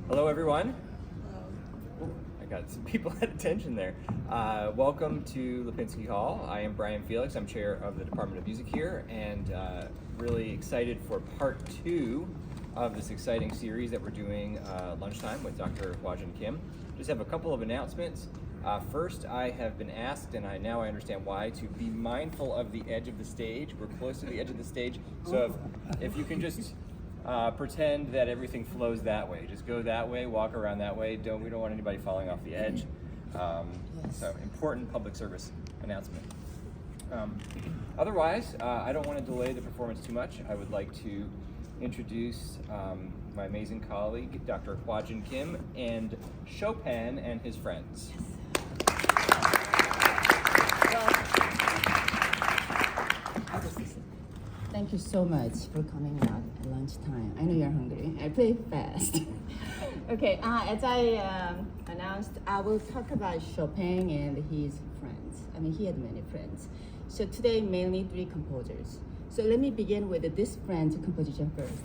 Hello, everyone. Oh, I got some people at attention there. Welcome to Lipinsky Hall. I am Brian Felix. I'm chair of the Department of Music here, and really excited for part 2 of this exciting series that we're doing lunchtime with Dr. Hwa-Jin Kim. Just have a couple of announcements. First, I have been asked, and now I understand why, to be mindful of the edge of the stage. We're close to the edge of the stage, so if you can just pretend that everything flows that way. Just go that way, walk around that way. We don't want anybody falling off the edge. So important public service announcement. Otherwise, I don't want to delay the performance too much. I would like to introduce my amazing colleague, Dr. Hwa-Jin Kim, and Chopin and his friends. Thank you so much for coming out at lunchtime. I know you're hungry. I play fast. Okay, as I announced, I will talk about Chopin and his friends. I mean, he had many friends. So today, mainly 3 composers. So let me begin with this friend's composition first.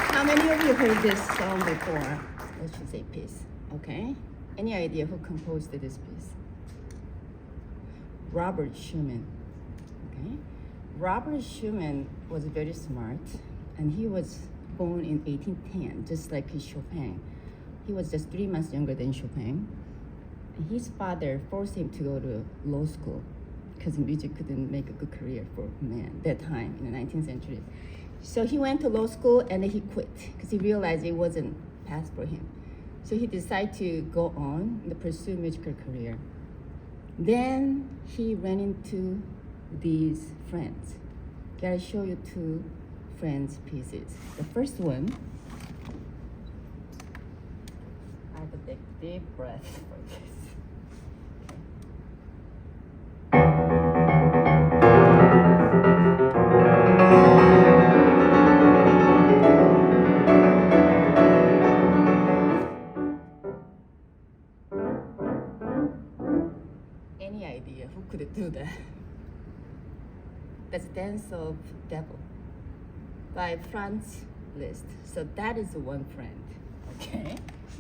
How many of you heard this song before? Let's just say piece, okay? Any idea who composed this piece? Robert Schumann, okay? Robert Schumann was very smart, and he was born in 1810, just like Chopin. He was just 3 months younger than Chopin. And his father forced him to go to law school because music couldn't make a good career for a man that time in the 19th century. So he went to law school and then he quit because he realized it wasn't path for him. So he decided to go on and pursue musical career. Then he ran into these friends. Gotta show you 2 friends' pieces. The first one, I have to take a deep breath for this. Any idea who could do that? That's Dance of Devil by Franz Liszt. So that is one friend, okay?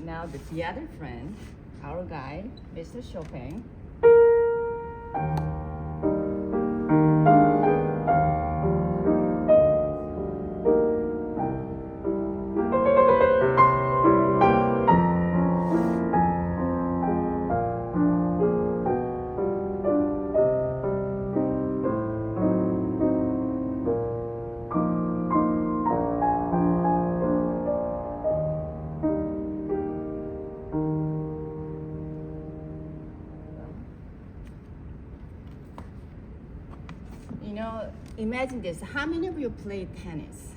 Now the other friend, our guy, Mr. Chopin. You know, imagine this. How many of you play tennis?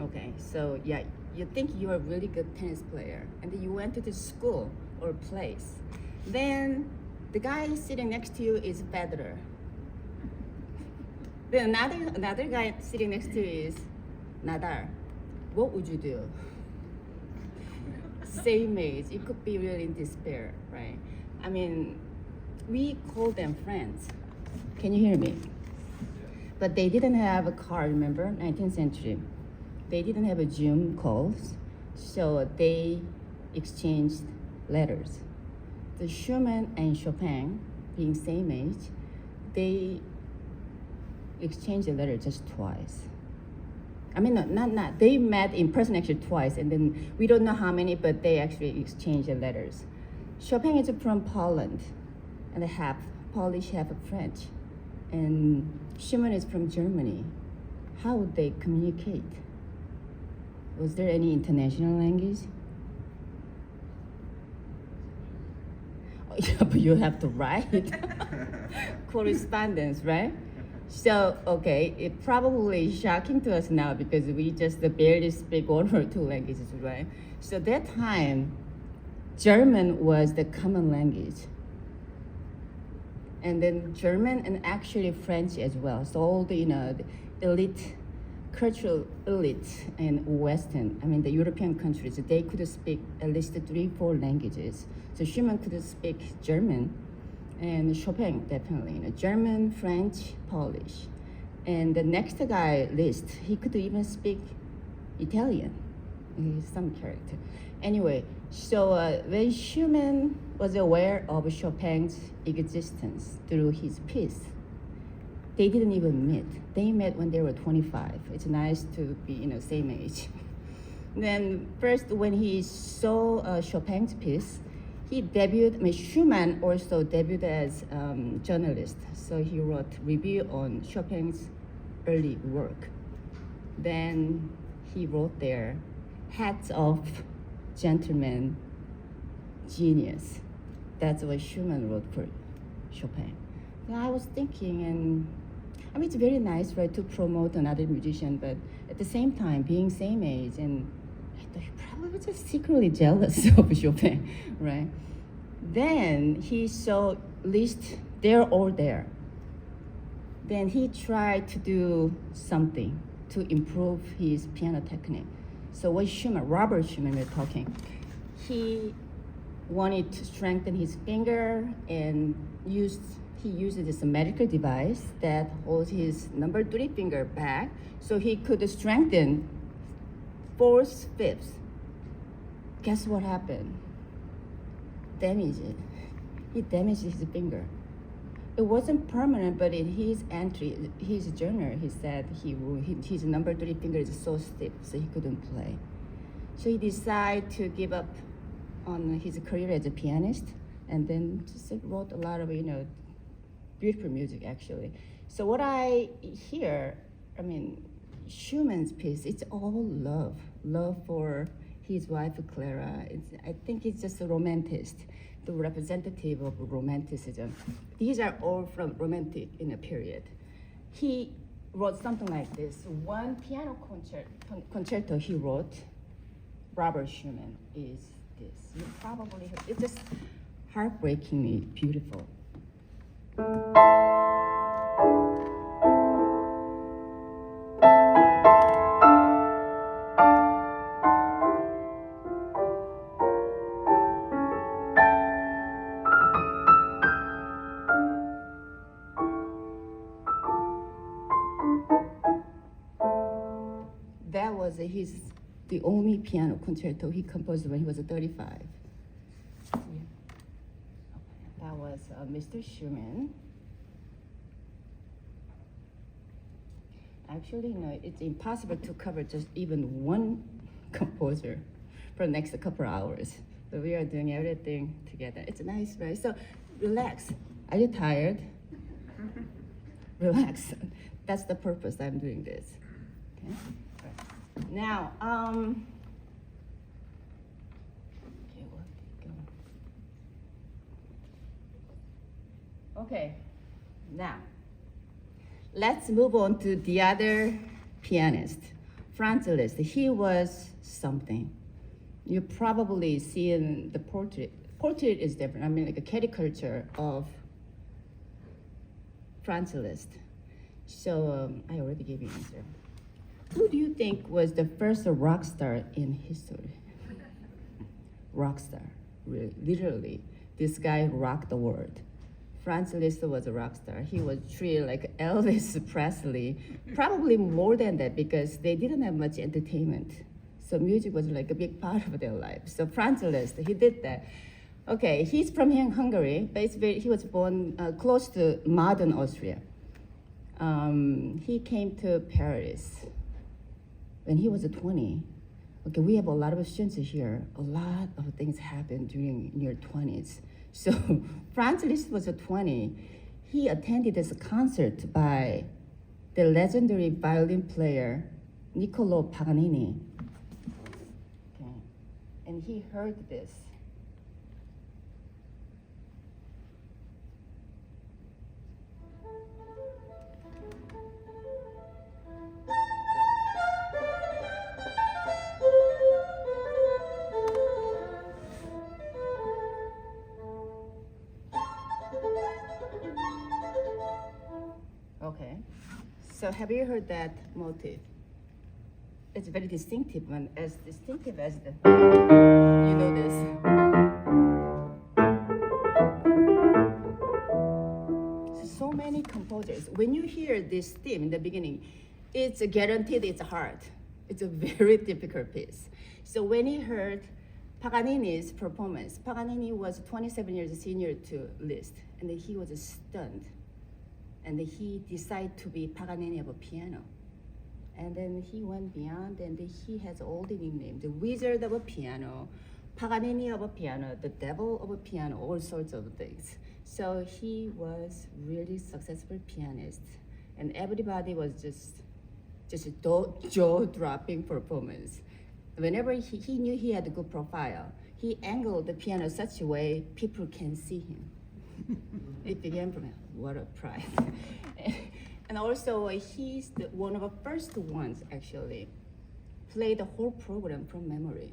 Okay, so yeah, you think you're a really good tennis player, and then you went to the school or place. Then the guy sitting next to you is Federer. Then another guy sitting next to you is Nadal. What would you do? Same age. You could be really in despair, right? I mean, we call them friends. Can you hear me? But they didn't have a car, remember? 19th century. They didn't have a Zoom calls, so they exchanged letters. The Schumann and Chopin, being same age, they exchanged a letter just twice. I mean, not. They met in person actually twice, and then we don't know how many, but they actually exchanged the letters. Chopin is from Poland, and half Polish, half French. And Schumann is from Germany. How would they communicate? Was there any international language? Oh, yeah, but you have to write correspondence, right? So, okay, it probably is shocking to us now because we just barely speak one or two languages, right? So that time, German was the common language. And then German and actually French as well. So all the, the elite, cultural elite in Western, I mean the European countries, they could speak at least 3-4 languages. So Schumann could speak German, and Chopin definitely, German, French, Polish. And the next guy, Liszt, he could even speak Italian. He's some character. Anyway, so when Schumann was aware of Chopin's existence through his piece, they didn't even meet. They met when they were 25. It's nice to be, same age. Then first, when he saw Chopin's piece, he debuted. I mean, Schumann also debuted as journalist. So he wrote review on Chopin's early work. Then he wrote there, "Hats off, gentleman, genius." That's what Schumann wrote for Chopin. Now I was thinking, and I mean, it's very nice, right, to promote another musician, but at the same time, being same age, and I thought he probably was just secretly jealous of Chopin, right? Then he saw Liszt, they're all there. Then he tried to do something to improve his piano technique. So what Schumann, Robert Schumann, we're talking, he wanted to strengthen his finger and he used this medical device that holds his number 3 finger back so he could strengthen 4th, 5th. Guess what happened? Damaged it. He damaged his finger. It wasn't permanent, but in his entry, his journal, he said his number 3 finger is so stiff, so he couldn't play. So he decided to give up on his career as a pianist, and then just wrote a lot of, beautiful music, actually. So what I hear, I mean, Schumann's piece, it's all love for his wife, Clara. I think it's just a romanticist, the representative of romanticism. These are all from romantic in a period. He wrote something like this. One piano concerto he wrote, Robert Schumann, is this. You probably heard, it's just heartbreakingly beautiful. That was his the only piano concerto he composed when he was 35. Yeah. Okay. That was Mr. Schumann. Actually, it's impossible to cover just even one composer for the next couple of hours. So we are doing everything together. It's nice, right? So relax. Are you tired? Relax. That's the purpose I'm doing this. Okay. Right. Now, okay, where did it go? Okay. Now, let's move on to the other pianist, Franz Liszt. He was something. You probably seen the portrait. Portrait is different. I mean, like a caricature of Franz Liszt. So I already gave you an answer. Who do you think was the first rock star in history? Rock star, really, literally. This guy rocked the world. Franz Liszt was a rock star. He was treated like Elvis Presley, probably more than that because they didn't have much entertainment. So music was like a big part of their life. So Franz Liszt, he did that. Okay, he's from Hungary, but he was born close to modern Austria. He came to Paris when he was 20. Okay, we have a lot of students here. A lot of things happened during your 20s. So Franz Liszt was 20. He attended this concert by the legendary violin player Niccolo Paganini. Okay, and he heard this. Okay, so have you heard that motif? It's very distinctive, and as distinctive as the, you know this. So many composers, when you hear this theme in the beginning, it's guaranteed it's hard. It's a very difficult piece. So when he heard Paganini's performance, Paganini was 27 years senior to Liszt, and he was stunned. And he decided to be Paganini of a piano. And then he went beyond, and he has all the nicknames: the Wizard of a Piano, Paganini of a Piano, the Devil of a Piano, all sorts of things. So he was really successful pianist, and everybody was just jaw-dropping performance. Whenever he knew he had a good profile, he angled the piano such a way people can see him. It began from what a pride. And also he's one of the first ones actually play the whole program from memory.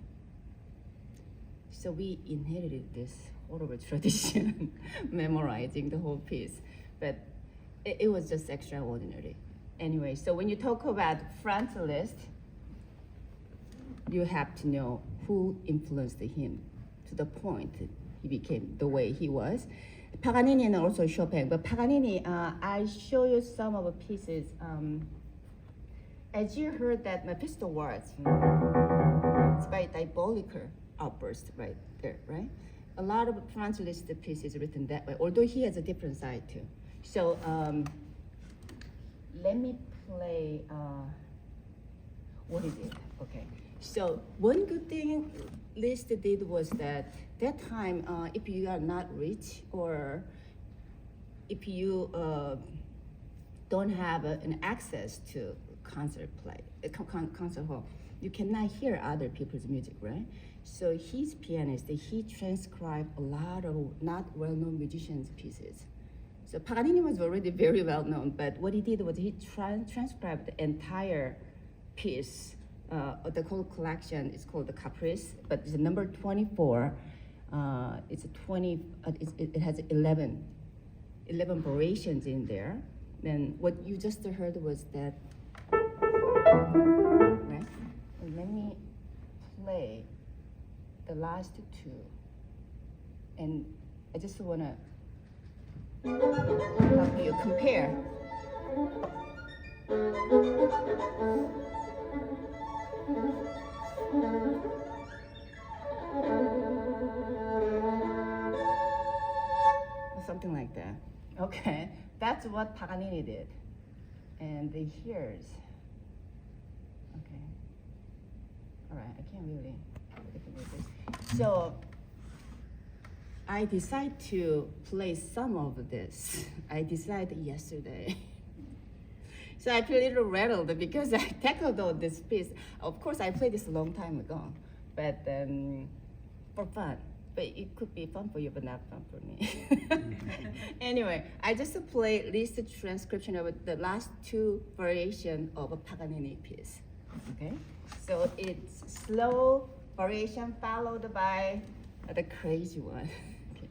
So we inherited this horrible tradition, memorizing the whole piece. But it was just extraordinary. Anyway, so when you talk about Franz Liszt, you have to know who influenced him to the point he became the way he was. Paganini and also Chopin. But Paganini, I show you some of the pieces. As you heard that Mephisto Waltz, it's by Diabolical Outburst right there, right? A lot of Franz Liszt pieces written that way, although he has a different side too. So let me play what he did. Okay. So one good thing Liszt did was that time, if you are not rich or if you don't have an access to concert hall, you cannot hear other people's music, right? So his pianist, he transcribed a lot of not well-known musicians' pieces. So Paganini was already very well-known, but what he did was he transcribed the entire piece. The whole collection is called the Caprice, but it's number 24. It's 20. It has 11 variations in there. Then what you just heard was that. Right? And let me play the last two, and I just wanna help you compare. Something like that. Okay, that's what Paganini did. And here's, okay. All right, I can't really do this. So I decided to play some of this. I decided yesterday. So I feel a little rattled because I tackled this piece. Of course, I played this a long time ago, but for fun. But it could be fun for you, but not fun for me. Anyway, I just play Liszt transcription of the last two variations of a Paganini piece. Okay, so it's slow variation followed by the crazy one. Okay.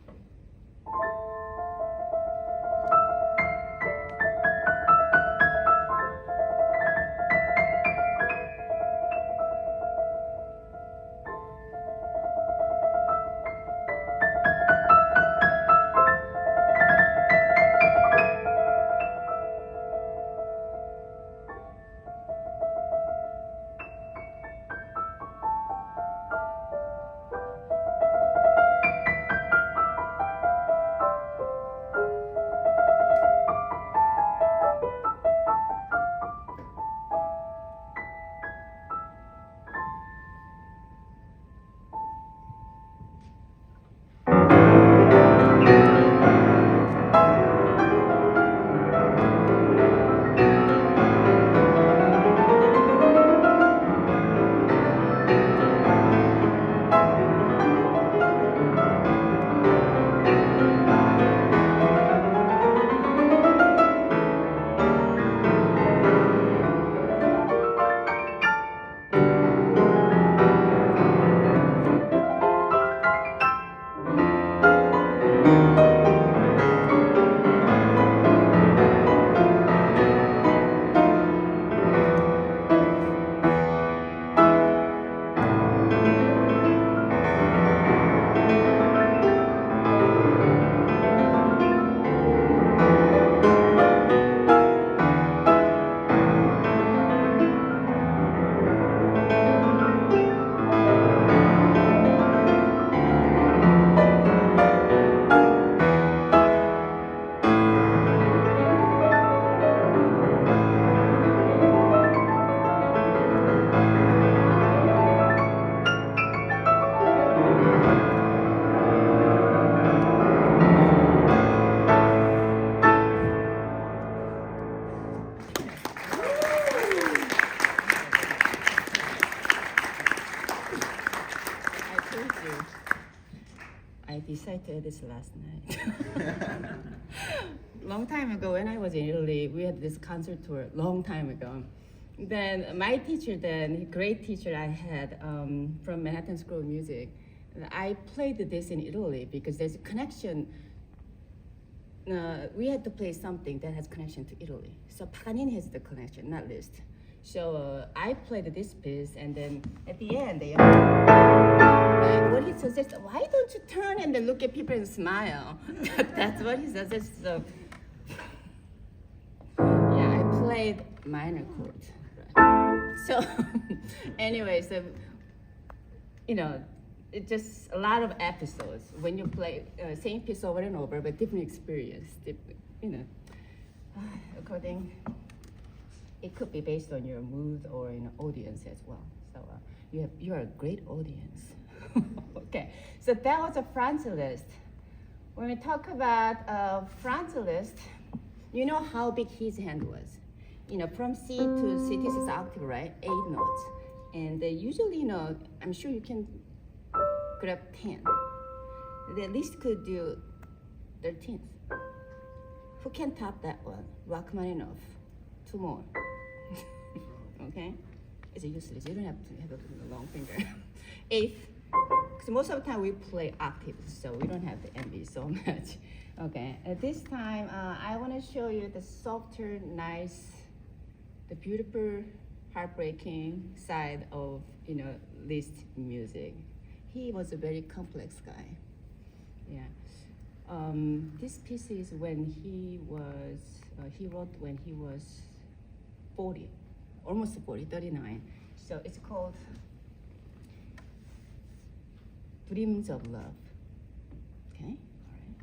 I decided to do this last night. Long time ago, when I was in Italy, we had this concert tour, long time ago. Then my teacher then, great teacher I had from Manhattan School of Music, I played this in Italy because there's a connection. We had to play something that has connection to Italy. So Paganini has the connection, not Liszt. So I played this piece, and then at the end, right, what he suggests, why don't you turn and then look at people and smile? That's what he suggests. So, yeah, I played minor chords. Right. So, anyway, so, you know, it's just a lot of episodes when you play same piece over and over, but different experience, you know, according. It could be based on your mood or audience as well. So you are a great audience. Okay, so that was a Franz Liszt. When we talk about Franz Liszt, you know how big his hand was. You know, from C to C, this is octave, right? 8 notes. And usually, you know, I'm sure you can grab 10. The Liszt could do 13th. Who can top that one? Rachmaninoff. 2 more. Okay? It's useless. You don't have to have a long finger. 8th. Because most of the time we play octaves, so we don't have to envy so much. Okay. At this time, I want to show you the softer, nice, the beautiful, heartbreaking side of Liszt music. He was a very complex guy. Yeah. This piece is when he wrote when he was 40, almost 40, 39. So it's called Dreams of Love. Okay, all right.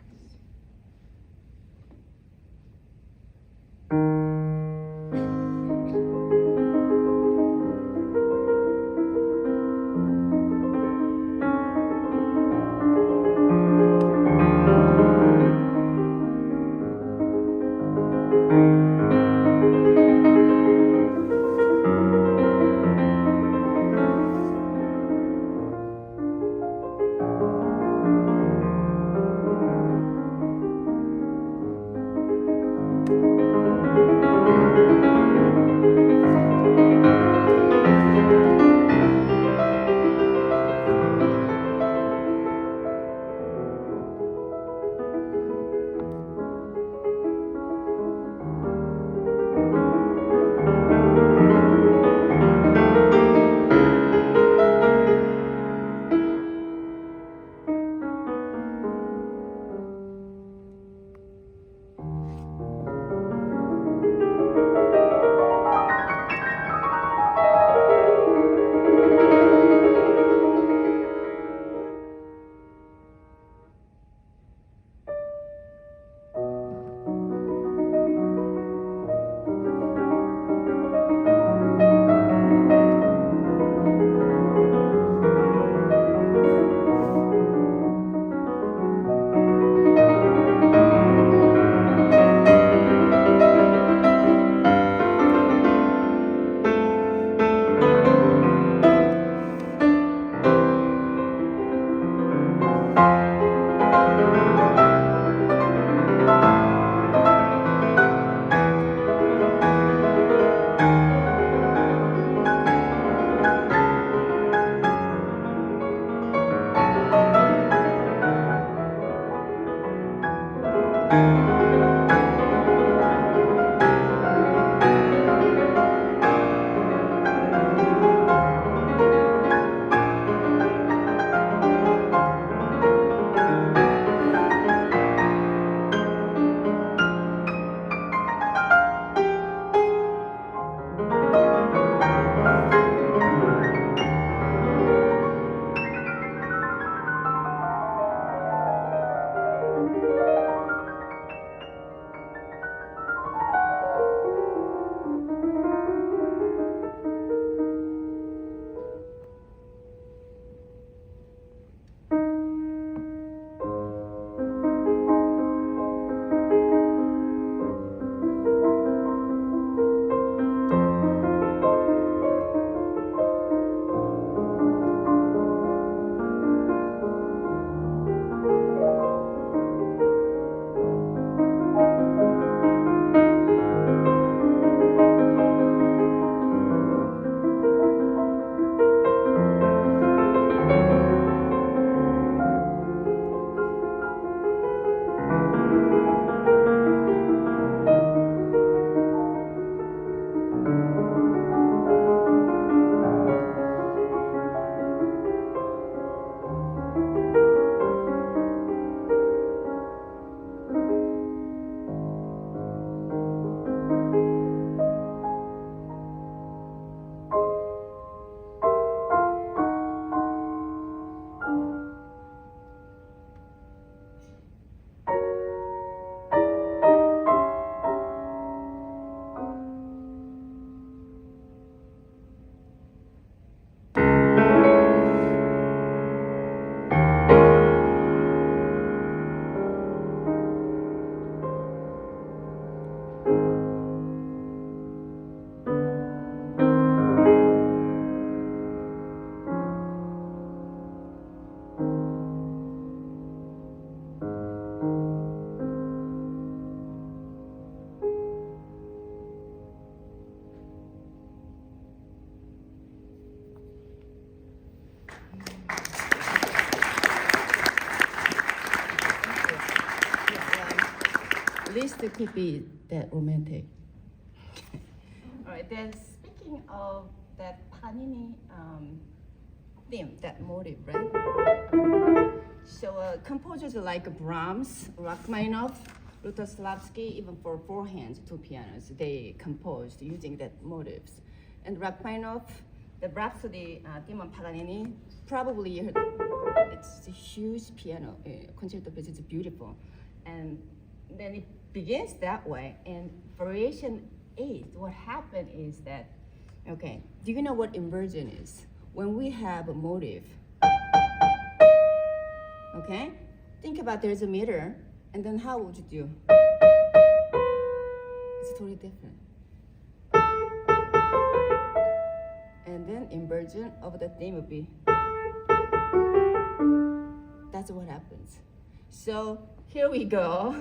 Liszt could be that romantic. All right, then speaking of that Paganini theme, that motive, right? So composers like Brahms, Rachmaninoff, Lutoslavsky, even for four hands, two pianos, they composed using that motives. And Rachmaninoff, the Rhapsody theme on Paganini, probably you heard, it's huge piano concerto piece. It's beautiful, and then it begins that way. And variation 8, what happened is that, okay, do you know what inversion is? When we have a motive, okay, think about there's a meter, and then how would you do? It's totally different. And then inversion of the theme would be, that's what happens. So here we go.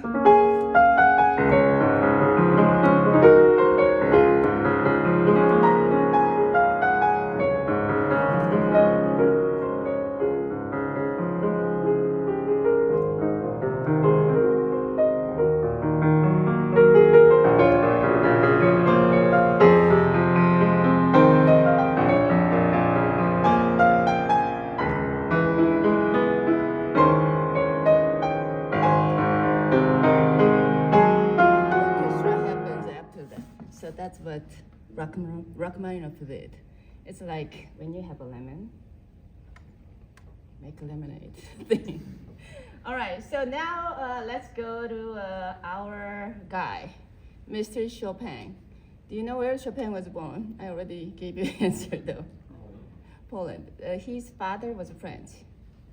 So that's what Rachmaninoff did. It's like when you have a lemon, make a lemonade thing. All right, so now let's go to our guy, Mr. Chopin. Do you know where Chopin was born? I already gave you the answer though. Poland. His father was French,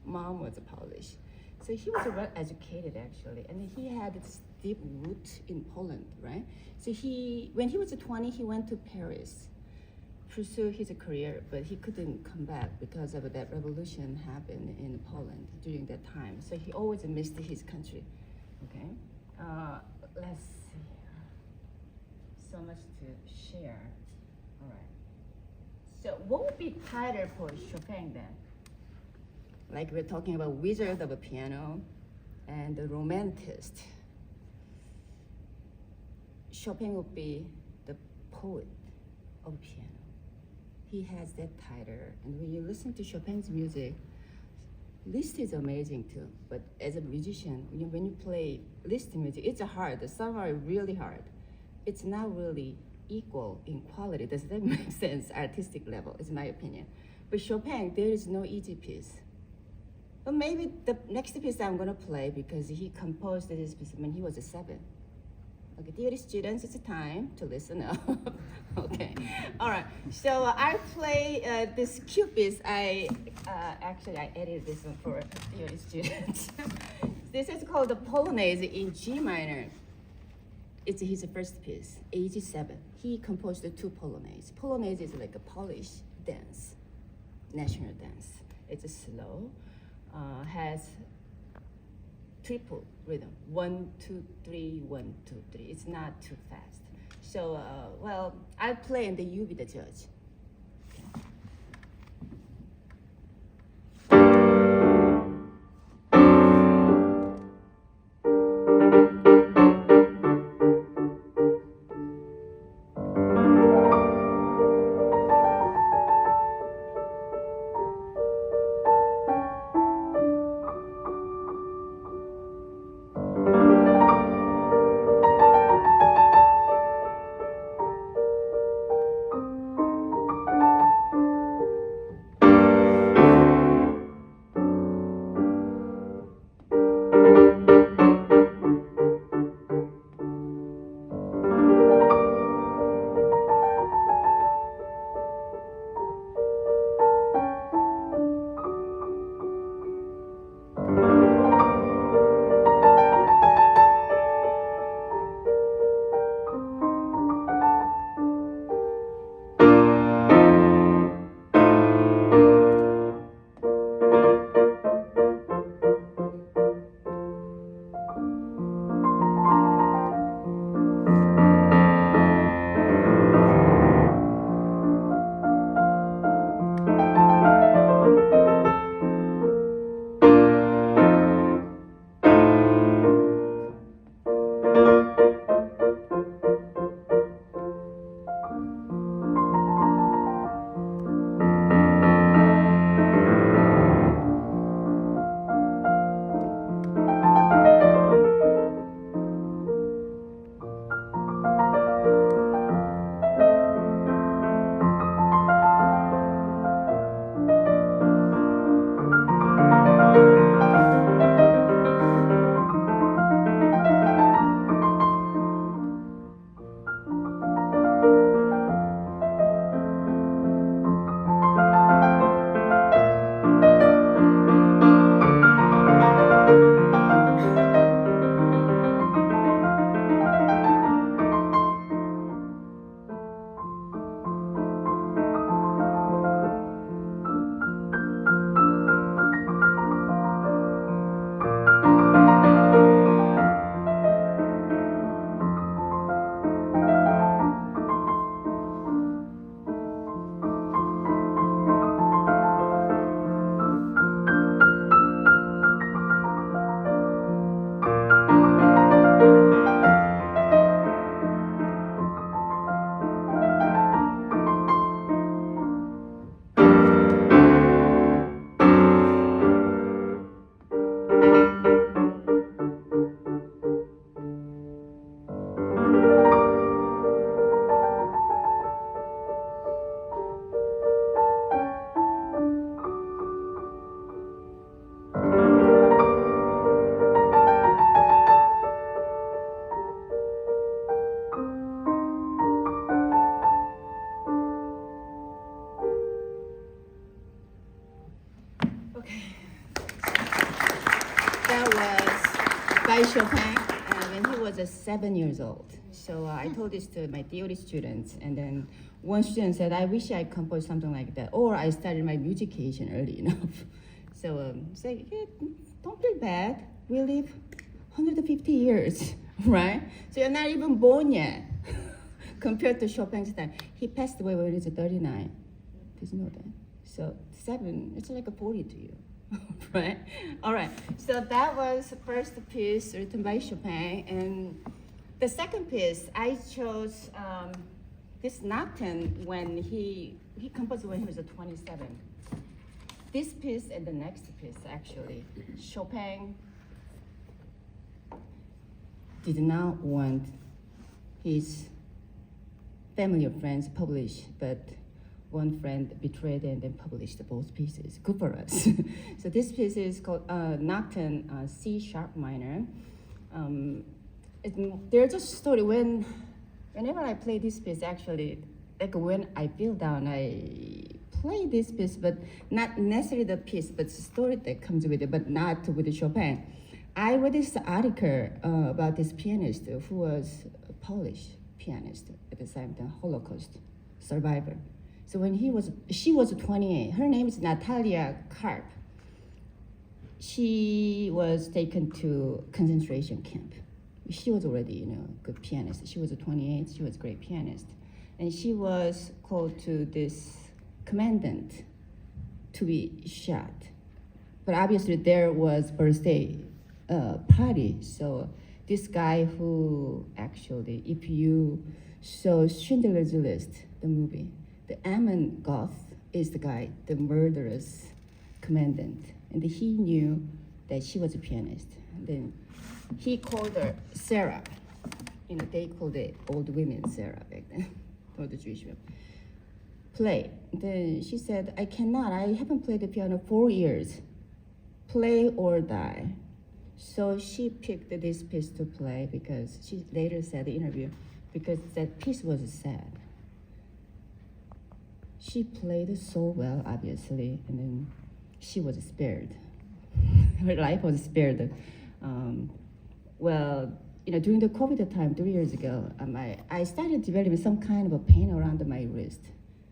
mom was Polish. So he was well educated actually, and he had this deep root in Poland, right? So when he was 20, he went to Paris, pursue his career, but he couldn't come back because of that revolution happened in Poland during that time. So he always missed his country. Okay, let's see. So much to share. All right. So what would be title for Chopin then? Like we're talking about wizard of a piano and the romanticist. Chopin would be the poet of piano. He has that title, and when you listen to Chopin's music, Liszt is amazing too. But as a musician, when you play Liszt music, it's hard. Some are really hard. It's not really equal in quality. Does that make sense? Artistic level, is my opinion. But Chopin, there is no easy piece. But maybe the next piece I'm gonna play, because he composed this piece when he was 7. Okay, dear students, it's time to listen up. Okay, all right. So I play this cute piece. Actually I edited this one for dear students. This is called the Polonaise in G minor. It's his first piece, age 7. He composed 2 Polonaise. Polonaise is like a Polish dance, national dance. It's slow. Has triple rhythm, 1, 2, 3, 1, 2, 3. It's not too fast. So, well, I'll play and then you be the judge. that was by Chopin when he was 7 years old. So I told this to my theory students, and then one student said, I wish I composed something like that, or I started my musication early enough. So say, yeah, don't feel bad. We live 150 years, right? So you're not even born yet compared to Chopin's time. He passed away when he was 39. Did you know that? So 7, it's like a 40 to you, right? All right, so that was the first piece written by Chopin. And the second piece, I chose this nocturne when he composed when he was 27. This piece and the next piece, actually, Chopin did not want his family or friends published, but one friend betrayed and then published both pieces. Good for us. So this piece is called Nocturne C sharp minor. There's a story whenever I play this piece, actually, like when I feel down, I play this piece, but not necessarily the piece, but the story that comes with it, but not with Chopin. I read this article about this pianist who was a Polish pianist at the same time, Holocaust survivor. So when she was 28. Her name is Natalia Karp. She was taken to concentration camp. She was already, a good pianist. She was 28. She was a great pianist, and she was called to this commandant to be shot. But obviously there was birthday party. So this guy who actually, if you saw Schindler's List, the movie, the Amon Goth is the guy, the murderous commandant. And he knew that she was a pianist. And then he called her Sarah. They called the old women Sarah back then, or the Jewish women. Play. Then she said, I cannot, I haven't played the piano 4 years. Play or die. So she picked this piece to play because she later said in the interview, because that piece was sad. She played so well, obviously, and then she was spared. Her life was spared. During the COVID time 3 years ago, I started developing some kind of a pain around my wrist.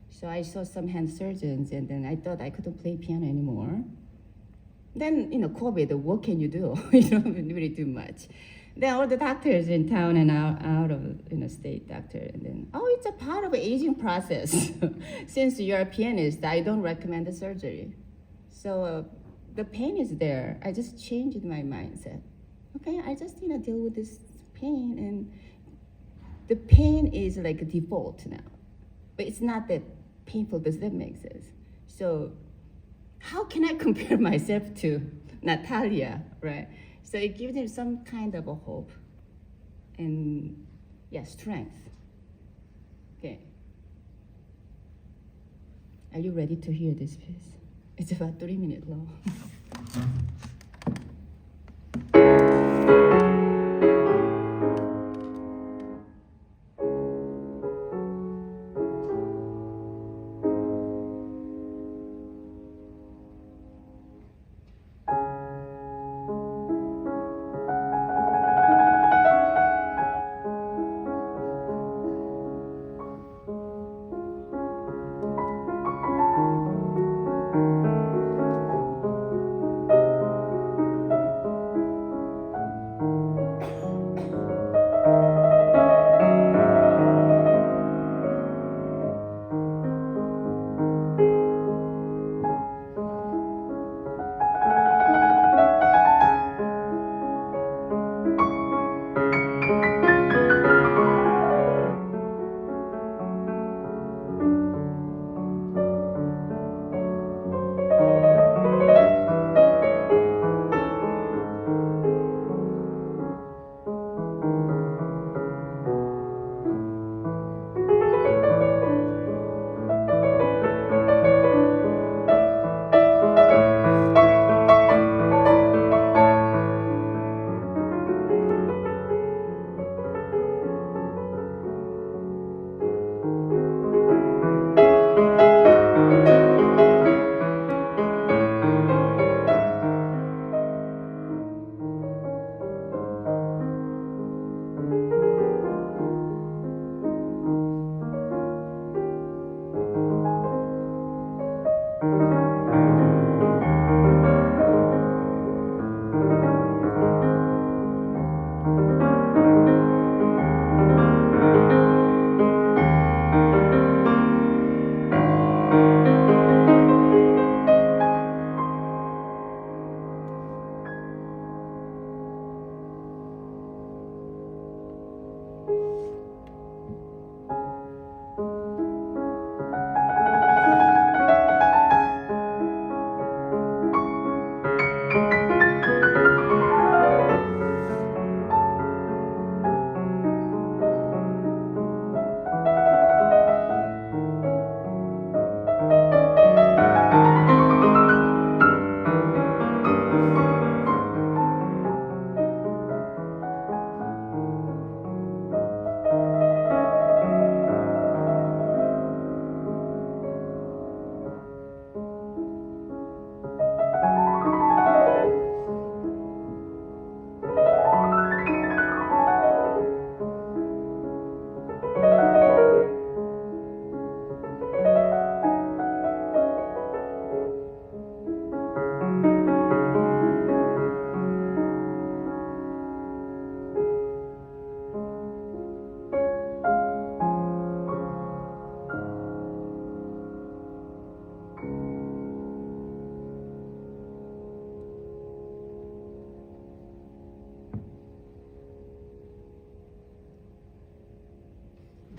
So I saw some hand surgeons, and then I thought I couldn't play piano anymore. Then, COVID, what can you do? You don't really do much. Then all the doctors in town and out of state doctor, and then, it's a part of the aging process. Since you're a pianist, I don't recommend the surgery. So the pain is there. I just changed my mindset. Okay, I just deal with this pain, and the pain is like a default now. But it's not that painful. Does that make sense? So how can I compare myself to Natalia, right? So it gives him some kind of a hope and, strength. Okay. Are you ready to hear this piece? It's about 3 minutes long.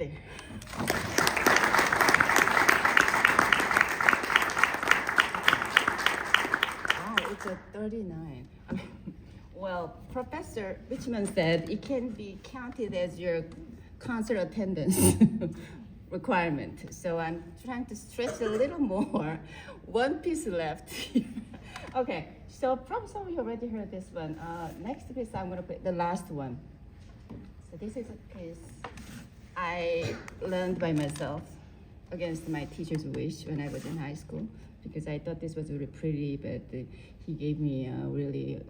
there. Wow, it's a 39. Well, Professor Richmond said it can be counted as your concert attendance requirement. So I'm trying to stretch a little more. One piece left. Okay, so probably some of you already heard this one. Next piece I'm gonna play the last one. So this is a piece I learned by myself against my teacher's wish when I was in high school because I thought this was really pretty, but he gave me really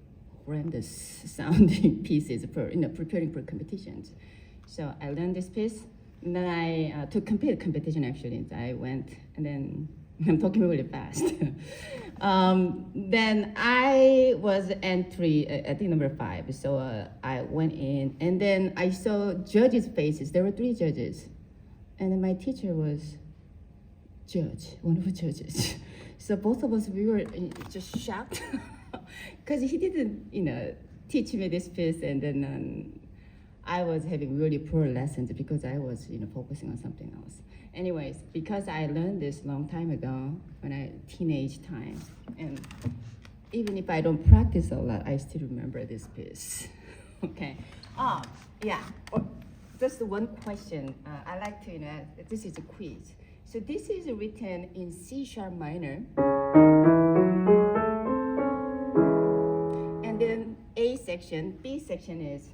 horrendous sounding pieces for preparing for competitions. So I learned this piece, and then I took competition actually. I went, and then I'm talking really fast. Then I was entry, I think number 5. So I went in, and then I saw judges' faces. There were 3 judges, and then my teacher was one of the judges. So both of us, we were just shocked because he didn't, teach me this piece, and then I was having really poor lessons because I was, focusing on something else. Anyways, because I learned this long time ago when I teenage time, and even if I don't practice a lot, I still remember this piece. Okay. Yeah. Just one question. I like to, this is a quiz. So this is written in C sharp minor. And then A section, B section is,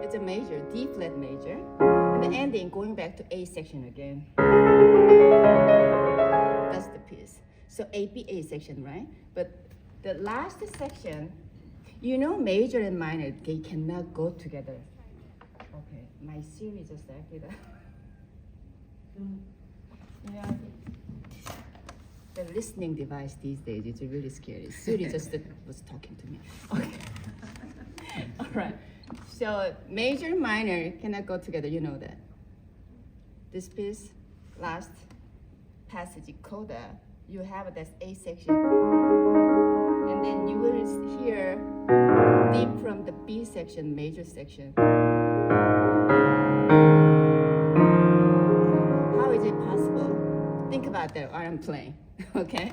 it's a major, D flat major. And the ending going back to A section again. That's the piece. So A, B, A section, right? But the last section, major and minor, they cannot go together. Okay, my series is like that. The listening device these days, it's really scary. Siri just was talking to me. Okay. All right. So major and minor cannot go together, you know that. This piece, last passage, coda, you have that A section. And then you will hear deep from the B section, major section. How is it possible? Think about that while I'm playing, okay?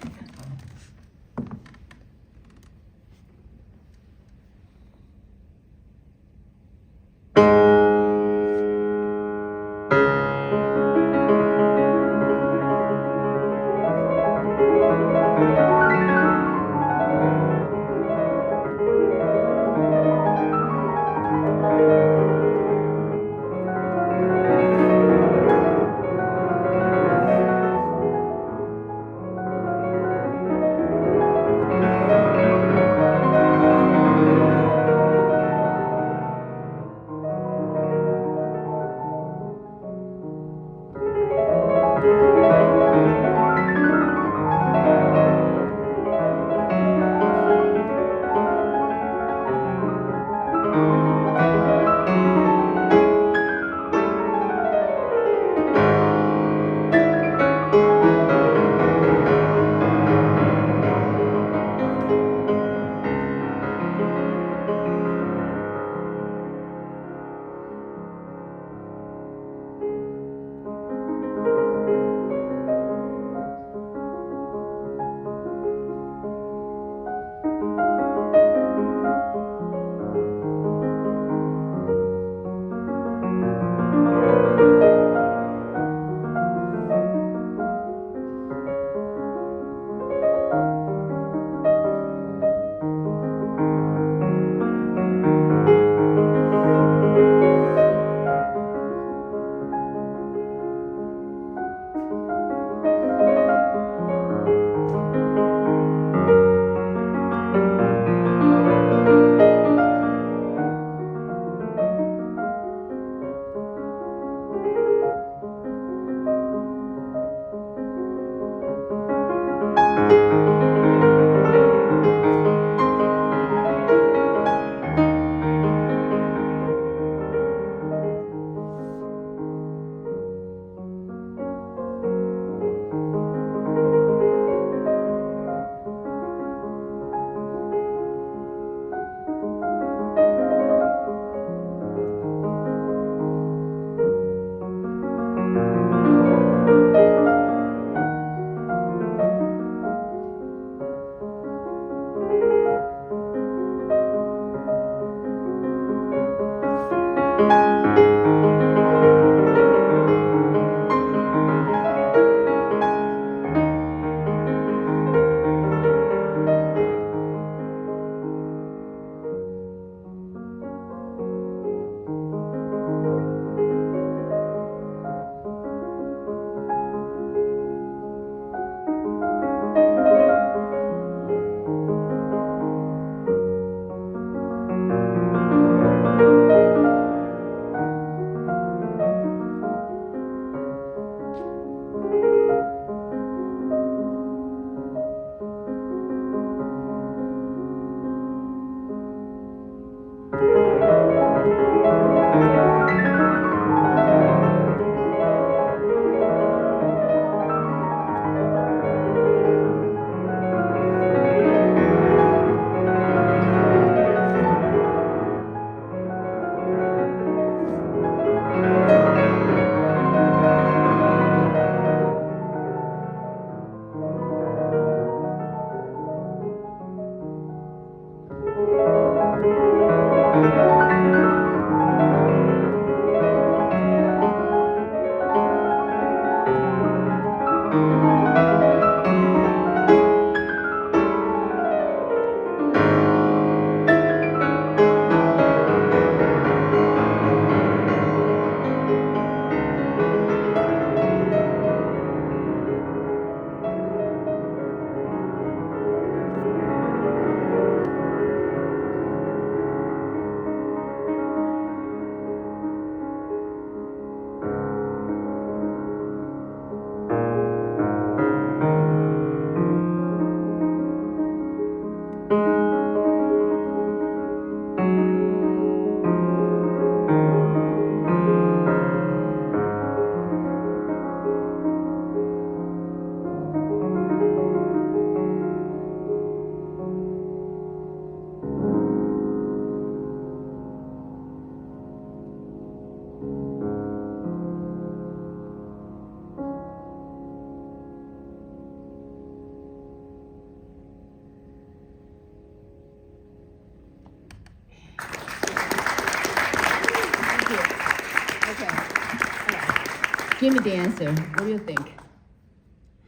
Give me the answer. What do you think?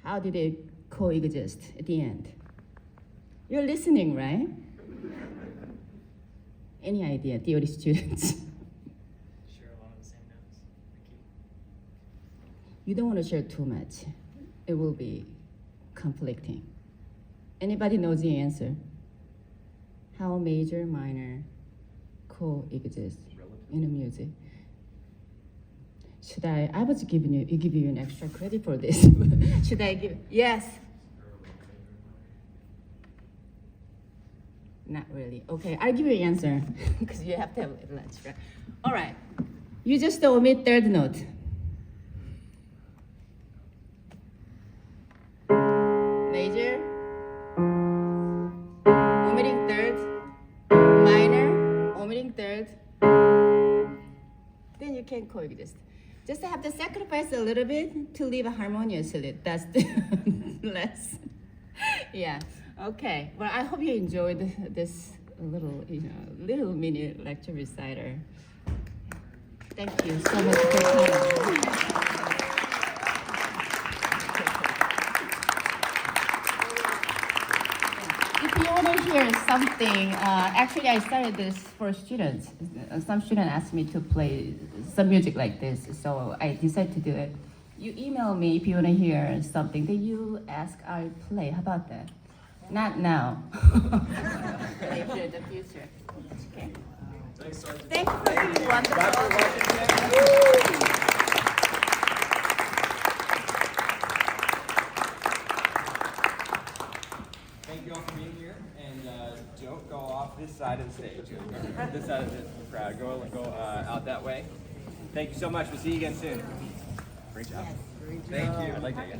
How did it coexist at the end? You're listening, right? Any idea, theory students? Share a lot of the same notes. You don't want to share too much. It will be conflicting. Anybody knows the answer? How major, minor coexist in a music? Should I was give you an extra credit for this. Should I give? Yes. Not really. Okay, I'll give you an answer because you have to have lunch, right? All right. You just omit third note. Major, omitting third, minor, omitting third. Then you can coexist. Just have to sacrifice a little bit to live harmoniously. That's the less. Yeah. Okay. Well, I hope you enjoyed this little mini lecture reciter. Thank you so much for coming. If you want to hear something, actually I started this for students. Some student asked me to play some music like this, so I decided to do it. You email me if you want to hear something that you ask I play. How about that? Not now. Maybe in the future. Okay. Thank you for being wonderful. Thank you all for being here, and don't go off this side of the stage. This side of the crowd. Go out that way. Thank you so much. We'll see you again soon. Great job. Thank you. I'd like to.